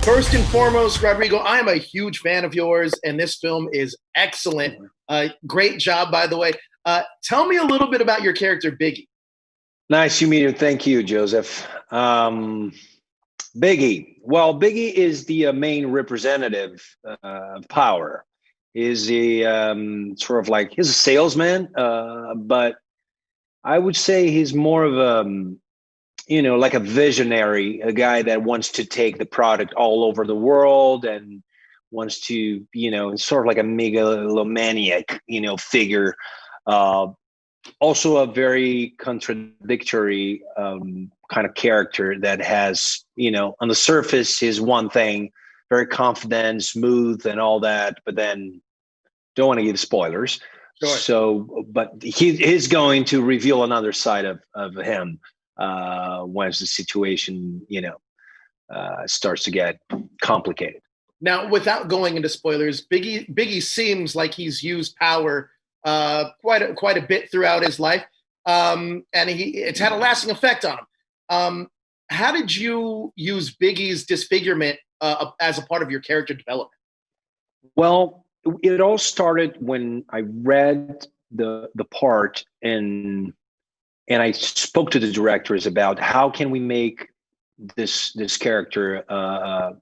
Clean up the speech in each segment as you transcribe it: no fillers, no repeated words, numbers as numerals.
First and foremost, Rodrigo, I am a huge fan of yours, and this film is excellent. Great job, by the way. Tell me a little bit about your character, Biggie. Nice to meet you. Thank you, Joseph. Biggie. Well, Biggie is the main representative of power. Is a sort of like he's a salesman, but I would say he's more of a like a visionary, a guy that wants to take the product all over the world and wants to sort of like a megalomaniac figure. Also a very contradictory kind of character that has, on the surface is one thing, very confident, smooth and all that, but then don't want to give spoilers. Sure. So, but he's going to reveal another side of him once the situation, starts to get complicated. Now, without going into spoilers, Biggie seems like he's used power quite a bit throughout his life, and it's had a lasting effect on him. How did you use Biggie's disfigurement as a part of your character development? Well, it all started when I read the part and I spoke to the directors about how can we make this character a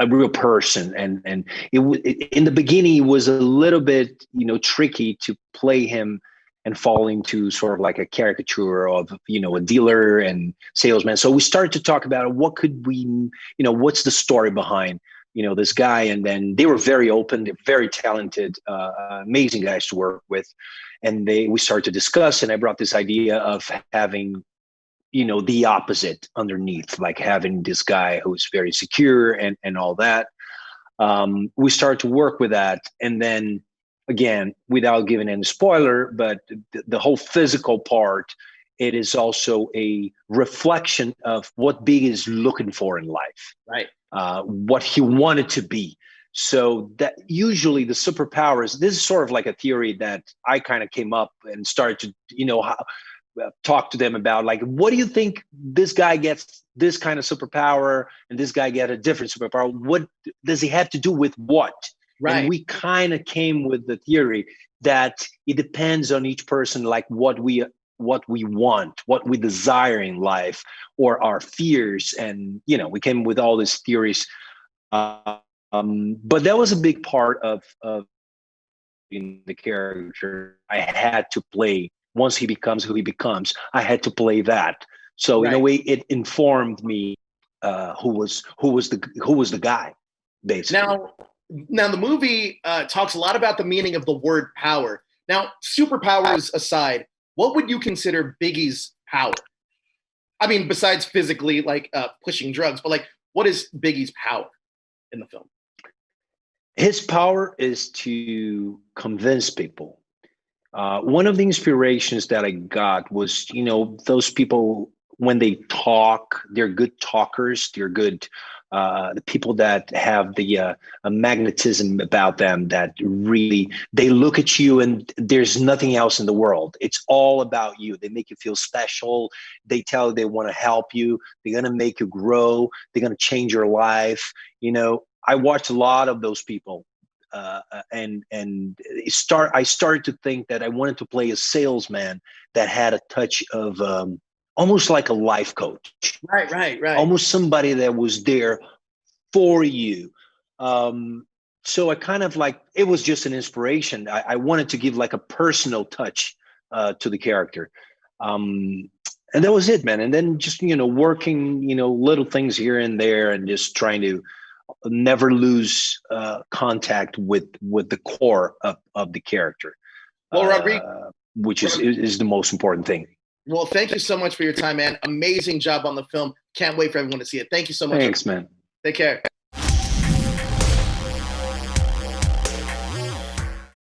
real person, and in the beginning it was a little bit tricky to play him and fall into sort of like a caricature of a dealer and salesman. So we started to talk about what could we what's the story behind this guy, and then they were very open, very talented, amazing guys to work with, and we started to discuss, and I brought this idea of having the opposite underneath, like having this guy who's very secure and all that. We started to work with that. And then again, without giving any spoiler, but the whole physical part, it is also a reflection of what Big is looking for in life, right? What he wanted to be. So that usually the superpowers, this is sort of like a theory that I kind of came up and started to, talk to them about, like, what do you think this guy gets this kind of superpower and this guy get a different superpower? What does he have to do with what? Right. And we kind of came with the theory that it depends on each person, like what we want, what we desire in life, or our fears. And, we came with all these theories. But that was a big part of the character. I had to play. Once he becomes who he becomes, I had to play that. So in a way, it informed me who was the guy, basically. Now the movie talks a lot about the meaning of the word power. Now, superpowers aside, what would you consider Biggie's power? I mean, besides physically, like pushing drugs, but like, what is Biggie's power in the film? His power is to convince people. One of the inspirations that I got was, those people, when they talk, they're good talkers. They're good, the people that have the a magnetism about them that really, they look at you and there's nothing else in the world. It's all about you. They make you feel special. They tell you they want to help you. They're going to make you grow. They're going to change your life. I watched a lot of those people. And I started to think that I wanted to play a salesman that had a touch of almost like a life coach. Right. Almost somebody that was there for you. So I kind of like, it was just an inspiration. I wanted to give like a personal touch to the character. And that was it, man. And then just, working, little things here and there and just trying to never lose contact with the core of the character. Well, Rodrigo, which is the most important thing. Well, thank you so much for your time, man. Amazing job on the film. Can't wait for everyone to see it. Thank you so much. Thanks, man. Take care.